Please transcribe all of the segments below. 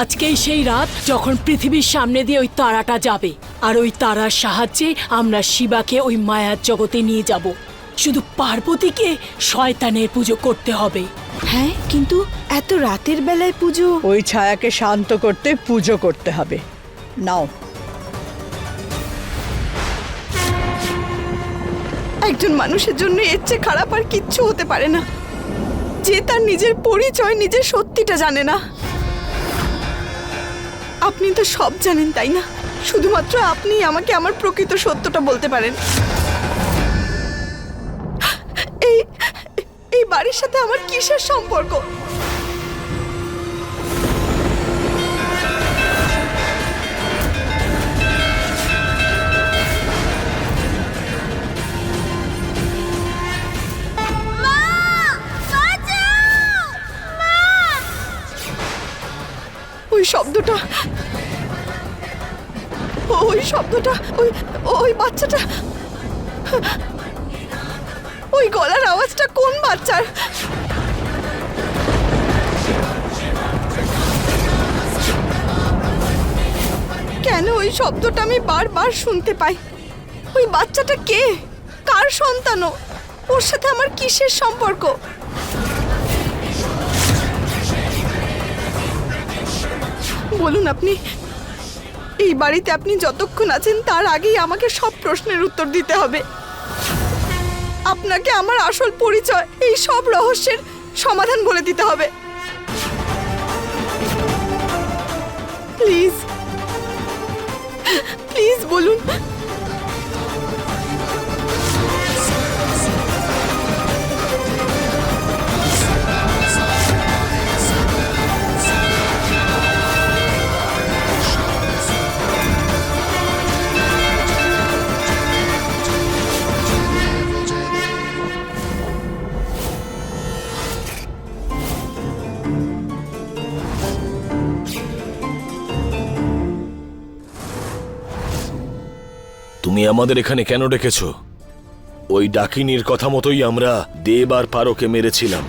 আজকেই সেই রাত যখন পৃথিবীর সামনে দিয়ে ওই তারাটা যাবে, আর ওই তারার সাহায্যে আমরা শিবাকে ওই মায়ার জগতে নিয়ে যাব। শুধু পার্বতীকে শয়তানের পুজো করতে হবে। হ্যাঁ, কিন্তু এত রাতের বেলায় পুজো? ওই ছায়াকে শান্ত করতে পুজো করতে হবে। নাও। একজন মানুষের জন্য এর চেয়ে খারাপ আর কিচ্ছু হতে পারে না, যে তার নিজের পরিচয়, নিজের সত্যিটা জানে না। আপনি তো সব জানেন, তাই না? শুধুমাত্র আপনি আমাকে আমার প্রকৃত সত্যটা বলতে পারেন। এই এই বাড়ির সাথে আমার কিসের সম্পর্ক? ওই শব্দটা, ওই ওই বাচ্চাটা, ওই গলার আওয়াজটা কোন বাচ্চার? কেন ওই শব্দটা আমি বারবার শুনতে পাই? ওই বাচ্চাটা কে? কার সন্তান? ওর সাথে আমার কিসের সম্পর্ক? বলুন, আপনি এই বাড়িতে আপনি যতক্ষণ আছেন তার আগেই আমাকে সব প্রশ্নের উত্তর দিতে হবে। আপনাকে আমার আসল পরিচয়, এই সব রহস্যের সমাধান বলে দিতে হবে। প্লিজ প্লিজ বলুন। তুমি আমাদের এখানে কেন ডেকেছো? ওই ডাকিনীর কথা মতোই আমরা দেব আর পারোকে মেরেছিলাম।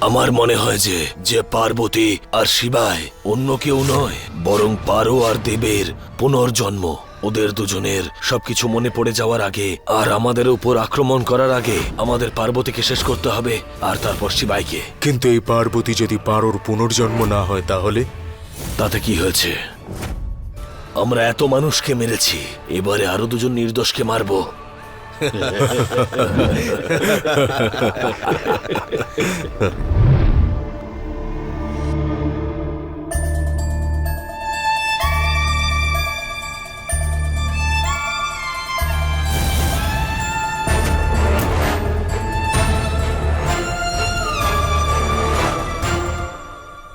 আমার মনে হয় যে পার্বতী আর শিবায় অন্য কেউ নয়, বরং পারো আর দেবের পুনর্জন্ম। ওদের দুজনের সবকিছু মনে পড়ে যাওয়ার আগে আর আমাদের উপর আক্রমণ করার আগে আমাদের পার্বতীকে শেষ করতে হবে, আর তারপর শিবাইকে। কিন্তু এই পার্বতী যদি পারোর পুনর্জন্ম না হয় তাহলে? তাতে কি হয়েছে? আমরা এত মানুষকে মেরেছি, এবারে আরো দুজন নির্দোষকে মারবো।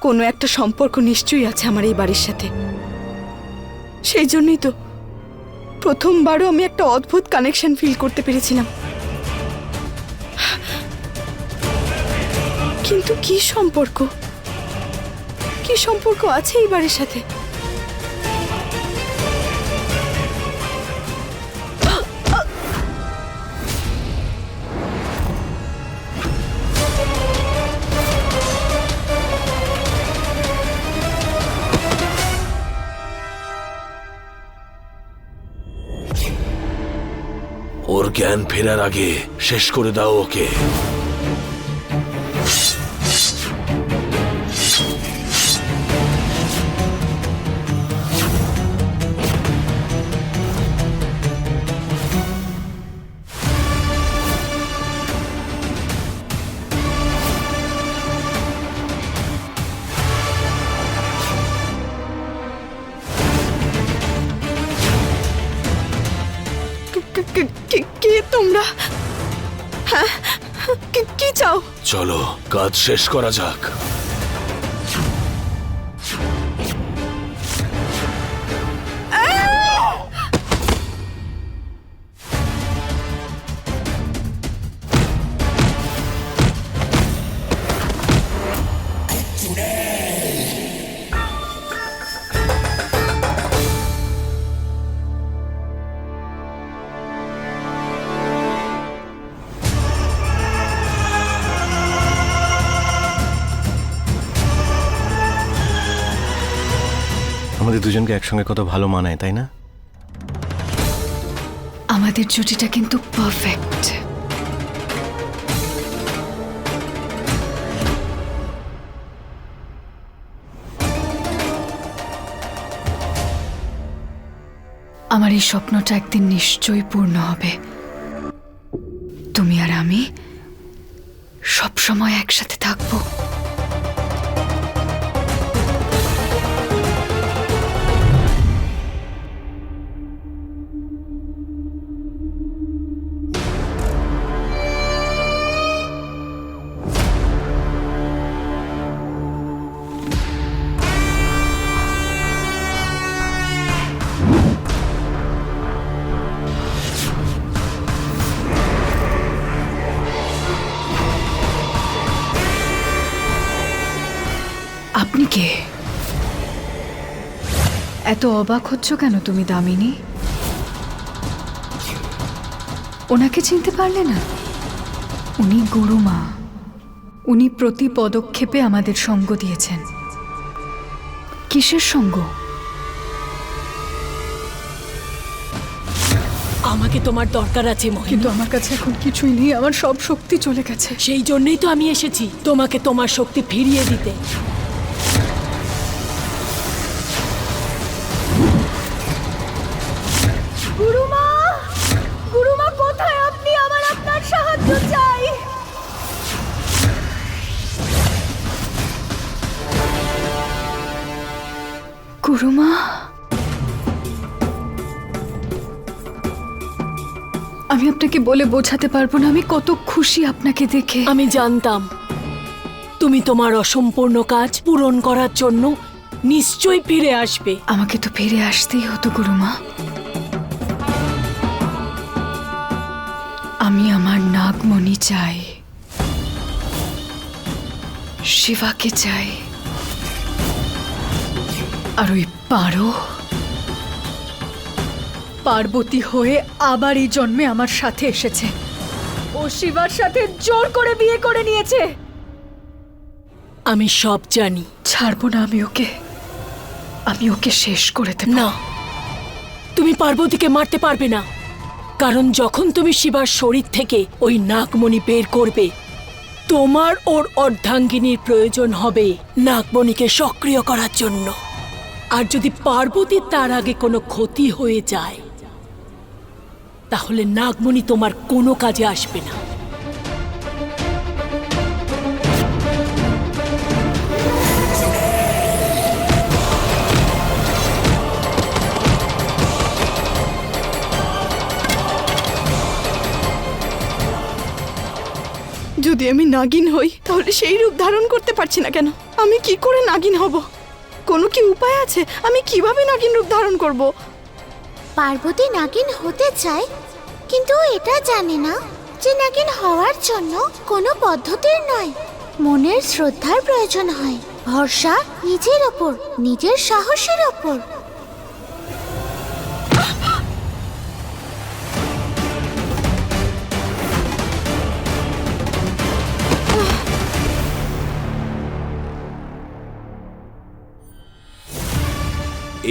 কোনো একটা সম্পর্ক নিশ্চয়ই আছে আমার এই বাড়ির সাথে। সেই জন্যই তো প্রথমবারও আমি একটা অদ্ভুত কানেকশন ফিল করতে পেরেছিলাম। কিন্তু কি সম্পর্ক আছে এই বাড়ির সাথে? ওর জ্ঞান ফেরার আগে শেষ করে দাও ওকে। কে তোমরা? হ্যাঁ, কি চাও? চলো কাজ শেষ করা যাক। দুজনকে একসঙ্গে কত ভালো মানায়, তাই না? আমাদের জুটিটা কিন্তু পারফেক্ট। আমার এই স্বপ্নটা একদিন নিশ্চয়ই পূর্ণ হবে। তুমি আর আমি সব সময় একসাথে থাকবো। আপনি কে? এত অবাক হচ্ছ কেন তুমি দামিনী? ওনাকে চিনতে পারলে না? উনি গুরুমা। উনি প্রতি পদক্ষেপে আমাদের সঙ্গ দিয়েছেন। কিসের সঙ্গ? আমাকে তোমার দরকার আছে মোহিনী, কিন্তু আমার কাছে এখন কিছুই নেই, আমার সব শক্তি চলে গেছে। সেই জন্যই তো আমি এসেছি তোমাকে তোমার শক্তি ফিরিয়ে দিতে। গুরুমা, গুরুমা কোথায় আপনি? আমার আপনার সাহায্য চাই। গুরুমা, আমি আপনাকে বলে বোঝাতে পারবো না আমি কত খুশি আপনাকে দেখে। আমি জানতাম তুমি তোমার অসম্পূর্ণ কাজ পূরণ করার জন্য নিশ্চয়ই ফিরে আসবে। আমাকে তো ফিরে আসতেই হতো গুরুমা। আমি আমার নাগমণি চাই, শিবাকে চাই, আর ওই পার্বতী হয়ে আবার এই জন্মে আমার সাথে এসেছে। ও শিবার সাথে জোর করে বিয়ে করে নিয়েছে। আমি সব জানি। ছাড়বো না আমি ওকে শেষ করে দেব। না, তুমি পার্বতীকে মারতে পারবে না, কারণ যখন তুমি শিবার শরীর থেকে ওই নাগমণি বের করবে তোমার ওর অর্ধাঙ্গিনীর প্রয়োজন হবে নাগমণিকে সক্রিয় করার জন্য। আর যদি পার্বতীর তার আগে কোনো ক্ষতি হয়ে যায় তাহলে নাগমণি তোমার কোনো কাজে আসবে না। যদি আমি নাগিন হই তাহলে সেই রূপ ধারণ করতে পারছি না কেন? আমি কি করে নাগিন হব? কোনো কি উপায় আছে? আমি কিভাবে নাগিন রূপ ধারণ করব? পার্বতী নাগিন হতে চায়, কিন্তু এটা জানে না যে নাগিন হওয়ার জন্য কোনো পদ্ধতির নয়, মনের শ্রদ্ধার প্রয়োজন হয়, ভরসা নিজের ওপর, নিজের সাহসের ওপর।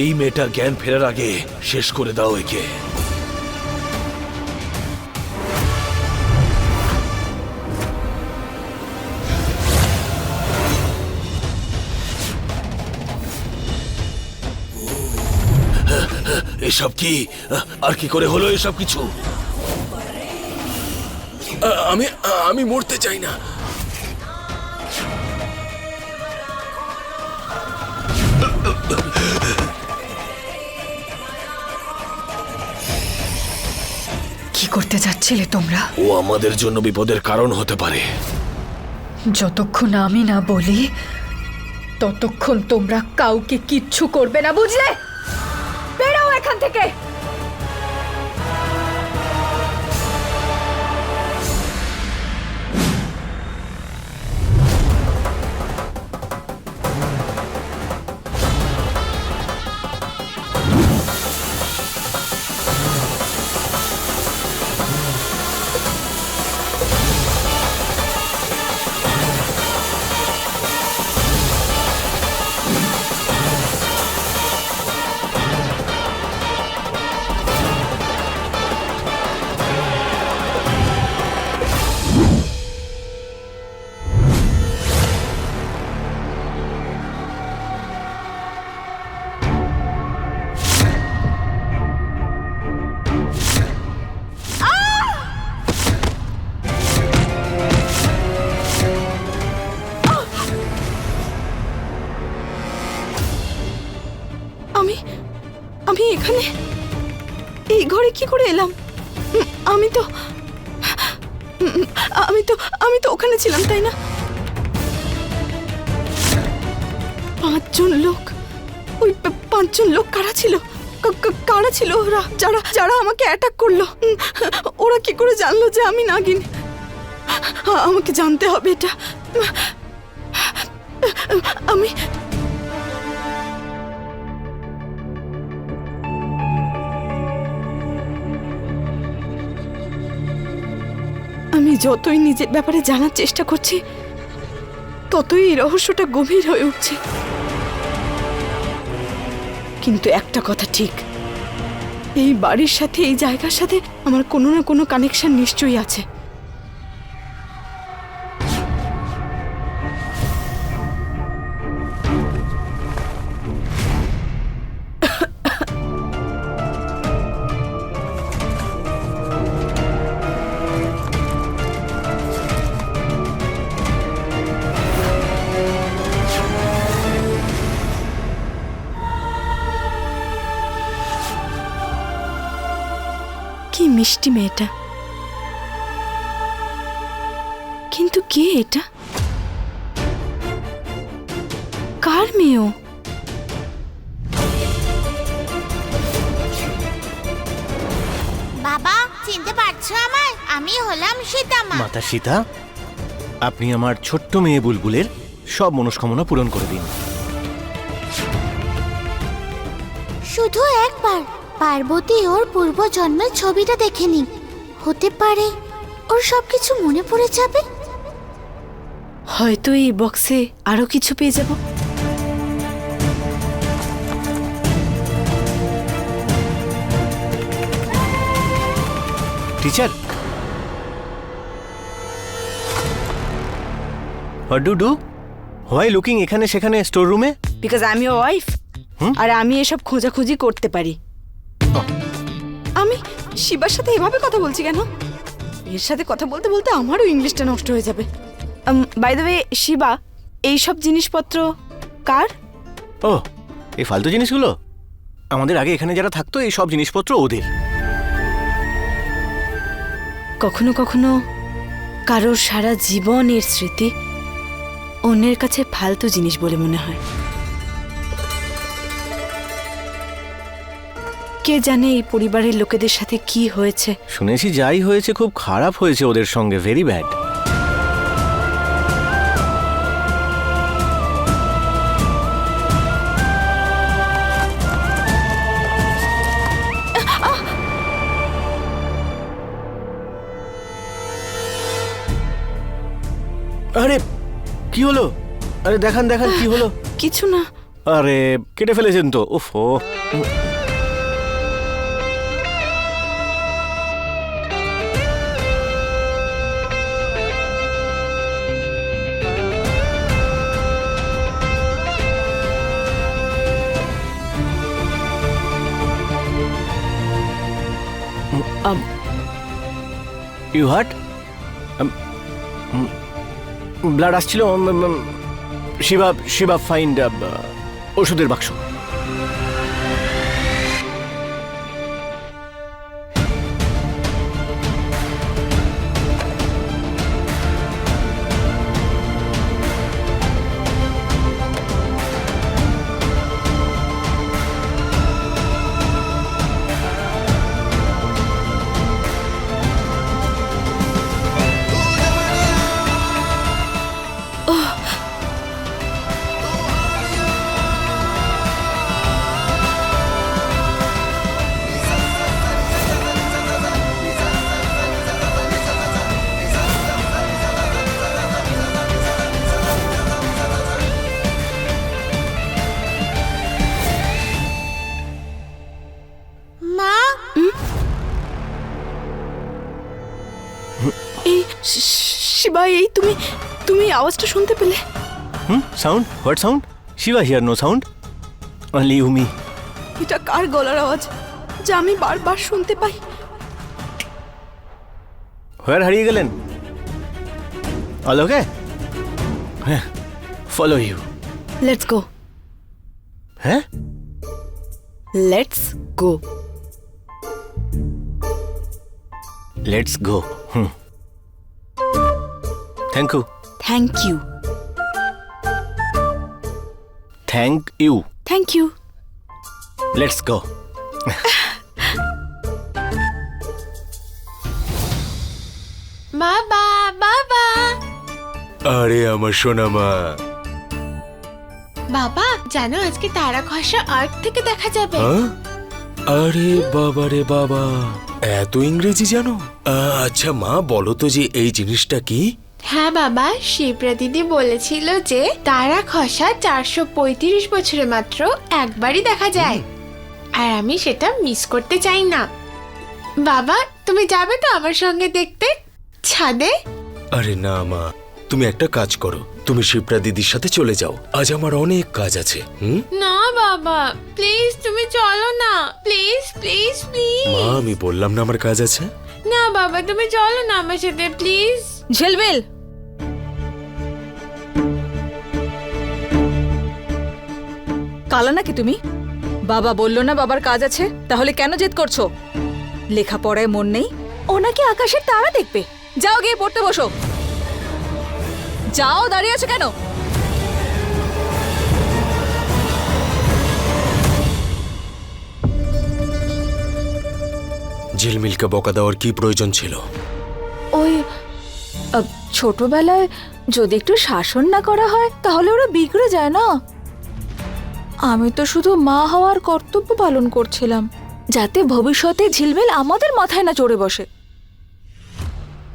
এই মেয়েটার জ্ঞান ফেরার আগে শেষ করে দাও একে। এসব কি? আর কি করে হলো এসব কিছু? আমি মরতে চাই না। কি করতে যাচ্ছিলে তোমরা? ও আমাদের জন্য বিপদের কারণ হতে পারে। যতক্ষণ আমি না বলি ততক্ষণ তোমরা কাউকে কিচ্ছু করবে না, বুঝলে? বেরাও এখান থেকে। এই ঘরে কি করে এলাম? আমি তো আমি তো আমি তো ওখানে ছিলাম, তাই না? 5 জন লোক, ওই 5 জন লোক কারা ছিল? কারা ছিল ওরা, যারা আমাকে অ্যাটাক করলো? ওরা কি করে জানলো যে আমি নাগিন? আমাকে জানতে হবে এটা। আমি যতই নিজের ব্যাপারে জানার চেষ্টা করছি, ততই এই রহস্যটা গভীর হয়ে উঠছে। কিন্তু একটা কথা ঠিক, এই বাড়ির সাথে, এই জায়গার সাথে আমার কোনো না কোনো কানেকশন নিশ্চয়ই আছে। কি মিষ্টি মেয়েটা, কিন্তু কে এটা? কার মেয়েও? বাবা, চিনতে পারছো আমায়? আমি হলাম সীতামা। মাতা সীতা, আপনি আমার ছোট্ট মেয়ে বুলবুলের সব মনস্কামনা পূরণ করে দিন। শুধু একবার পার্বতী ওর পূর্বজন্মের ছবিটা দেখে নি, হতে পারে ওর সবকিছু মনে পড়ে যাবে। হয়তো এই বক্সে আরো কিছু পেয়ে যাব। Teacher, what do why looking এখানে সেখানে স্টোর রুমে? Because I am your wife, আর আমি এসব খোঁজাখুঁজি করতে পারি। আমি শিবার সাথে এভাবে কথা বলছি কেন? এর সাথে কথা বলতে বলতে আমারও ইংলিশটা নষ্ট হয়ে যাবে। বাই দ্য ওয়ে, শিবা, এইসব জিনিসপত্র কার? ও, এই ফালতু জিনিসগুলো আমাদের আগে এখানে যারা থাকতো, এই সব জিনিসপত্র ওদের। কখনো কখনো কারোর সারা জীবনের স্মৃতি অন্যের কাছে ফালতু জিনিস বলে মনে হয়। কে জানে এই পরিবারের লোকেদের সাথে কি হয়েছে। শুনেছি যাই হয়েছে খুব খারাপ হয়েছে ওদের সঙ্গে, ভেরি ব্যাড। আরে কি হলো? আরে দেখান দেখান কি হলো? কিছু না। আরে কেটে ফেলেছেন তো, ওফো। You heart? ব্লাড আসছিল। শিবা শিবা ফাইন্ড ওষুধের বাক্স। মা, এই শিবা, এই তুমি আওয়াজটা শুনতে পেলে? Sound? What sound? Shiva hear no sound, only Yumi. এটা কার গলার আওয়াজ যা আমি বারবার শুনতে পাই? হোয়ার হারিয়ে গেলেন? All okay? হ্যাঁ, ফলো ইউ। Let's go. হ্যাঁ, let's go. Let's go. Thank you. Thank you. Thank you. Thank you. Let's go. বাবা বাবা আরে আমার সোনা মা, বাবা জানো আজকে তারা খসা আর্ট থেকে দেখা যাবে। হ্যাঁ? আরে বাবা রে বাবা, এত ইংরেজি জানো? আচ্ছা মা, বলো তো যে এই জিনিসটা কি? হ্যাঁ বাবা, শিপ্রা দিদি বলেছিল যে তারা খসা 435 বছরে মাত্র একবারই দেখা যায়, আর আমি সেটা মিস করতে চাই না। বাবা তুমি যাবে তো আমার সঙ্গে দেখতে ছাদে? আরে না মা, তুমি একটা কাজ করো, তুমি শিপ্রা দিদির সাথে চলে যাও, আজ আমার অনেক কাজ আছে। না বাবা প্লিজ তুমি চলো না, প্লিজ প্লিজ প্লিজ। মা আমি বললাম না আমার কাজ আছে। না বাবা তুমি চলো না আমার সাথে প্লিজ। ঝিলমিল, কালা নাকি তুমি? বাবা বললো না বাবার কাজ আছে, তাহলে কেন জেদ করছো? লেখাপড়ায় মন নেই? ও নাকি আকাশের তারা দেখবে। যাও গিয়ে পড়তে বসো। যাও, দাঁড়িয়ে আছো কেন? ঝিলমিলকে বকা দেওয়ার কি প্রয়োজন ছিল? ওই ছোটবেলায় যদি একটু শাসন না করা হয় তাহলে ওরা বিগড়ে যায় না। আমি তো শুধু মা হওয়ার কর্তব্য পালন করছিলাম, যাতে ভবিষ্যতে ঝিলমিল আমাদের মাথায় না চড়ে বসে।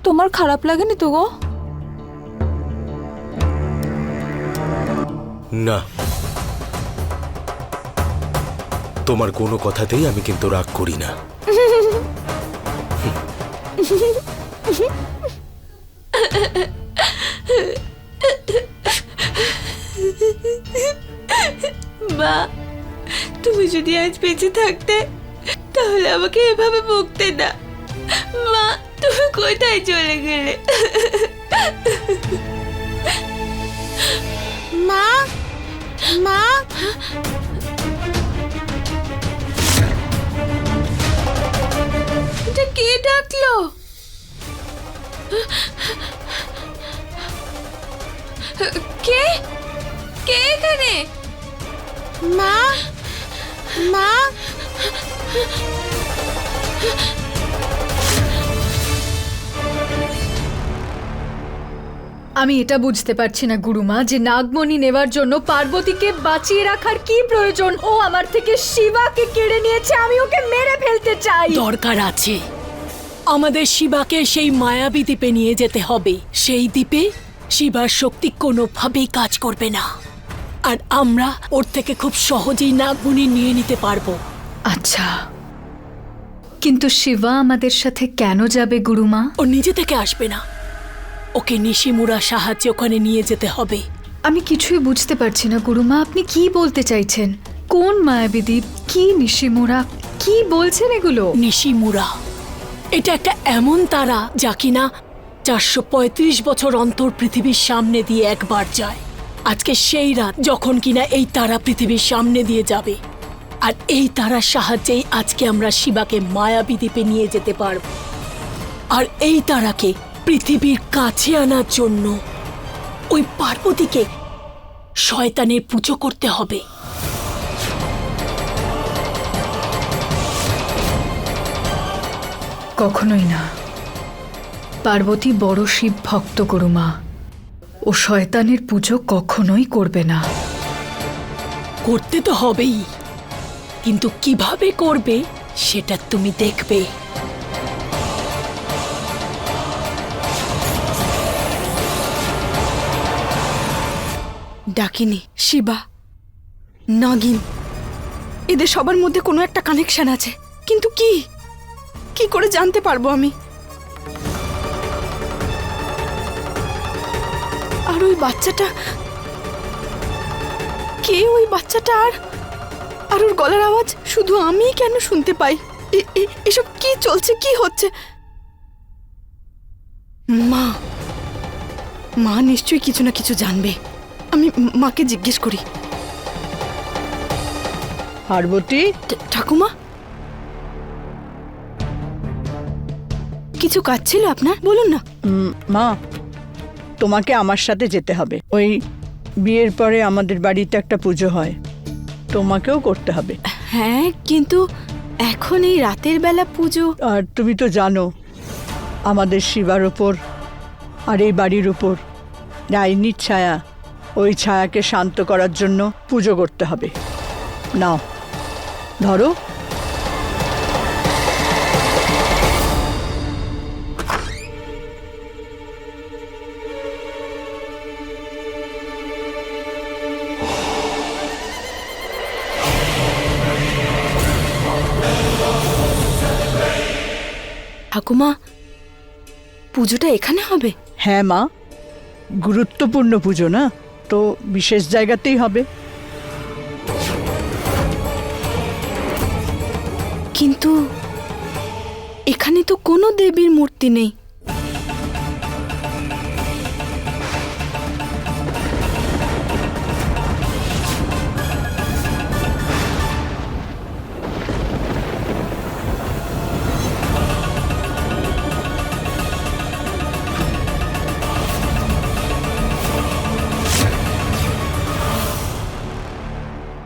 তোমার খারাপ লাগেনি তো গো? না, তোমার কোনো কথাতেই আমি কিন্তু রাগ করি না। মা তুমি যদি আজ বেঁচে থাকতে তাহলে আমাকে এভাবে বকতে না। মা তুমি কোথায় চলে গেলে? মা মা এটা কে ডাকলো? কে কে এখানে? মা মা আমি এটা বুঝতে পারছি না গুরুমা যে নাগমণি নেওয়ার জন্য পার্বতীকে বাঁচিয়ে রাখার কি প্রয়োজন। ও আমার থেকে শিবাকে কেড়ে নিয়েছে, আমি ওকে মেরে ফেলতে চাই। দরকার আছে, আমাদের শিবাকে সেই মায়াবী দ্বীপে নিয়ে যেতে হবে। সেই দ্বীপে শিবার শক্তি কোনোভাবেই কাজ করবে না, আর আমরা ওর থেকে খুব সহজেই নাগমণি নিয়ে নিতে পারবো। আচ্ছা, কিন্তু শিবা আমাদের সাথে কেন যাবে গুরুমা? ও নিজে থেকে আসবে না, ওকে নিশিমুরা সাহায্যে ওখানে নিয়ে যেতে হবে। আমি কিছুই বুঝতে পারছি না গুরুমা, আপনি কি বলতে চাইছেন? কোন মায়াবী দ্বীপ, কি নিশিমুরা, কি বলছেন এগুলো? নিশিমুরা এটা একটা এমন তারা যা কিনা 435 বছর অন্তর পৃথিবীর সামনে দিয়ে একবার যায়। আজকে সেই রাত যখন কিনা এই তারা পৃথিবীর সামনে দিয়ে যাবে, আর এই তারার সাহায্যেই আজকে আমরা শিবাকে মায়াবী দ্বীপে নিয়ে যেতে পারব। আর এই তারাকে পৃথিবীর কাছে আনার জন্য ওই পার্বতীকে শয়তানের পুজো করতে হবে। কখনোই না, পার্বতী বড় শিব ভক্ত গুরুমা, ও শয়তানের পুজো কখনোই করবে না। করতে তো হবেই, কিন্তু কিভাবে করবে সেটা তুমি দেখবে। ডাকিনী, শিবা, নাগিন, এদের সবার মধ্যে কোনো একটা কানেকশন আছে, কিন্তু কি কি করে জানতে পারবো আমি? আর ওই বাচ্চাটা কে? ওই বাচ্চাটা আর ওর গলার আওয়াজ শুধু আমিই কেন শুনতে পাই? এসব কি চলছে, কি হচ্ছে? মা মা নিশ্চয়ই কিছু না কিছু জানবে। আমি মাকে জিজ্ঞেস করি। পার্বতী, ঠাকুমা, কিছু কাজ ছিল আপনার, বলুন না। মা, তোমাকে আমার সাথে যেতে হবে। ওই বিয়ের পরে আমাদের বাড়িতে একটা পুজো হয়, তোমাকেও করতে হবে। হ্যাঁ, কিন্তু এখন এই রাতের বেলা পুজো। আর তুমি তো জানো আমাদের শিবার ওপর আর এই বাড়ির উপর ডাইনির ছায়া, ওই ছায়াকে শান্ত করার জন্য পুজো করতে হবে। নাও ধরো। ঠাকুমা, পুজোটা এখানে হবে? হ্যাঁ মা, গুরুত্বপূর্ণ পুজো না, তো বিশেষ জায়গাতেই হবে। কিন্তু এখানে তো কোনো দেবীর মূর্তি নেই।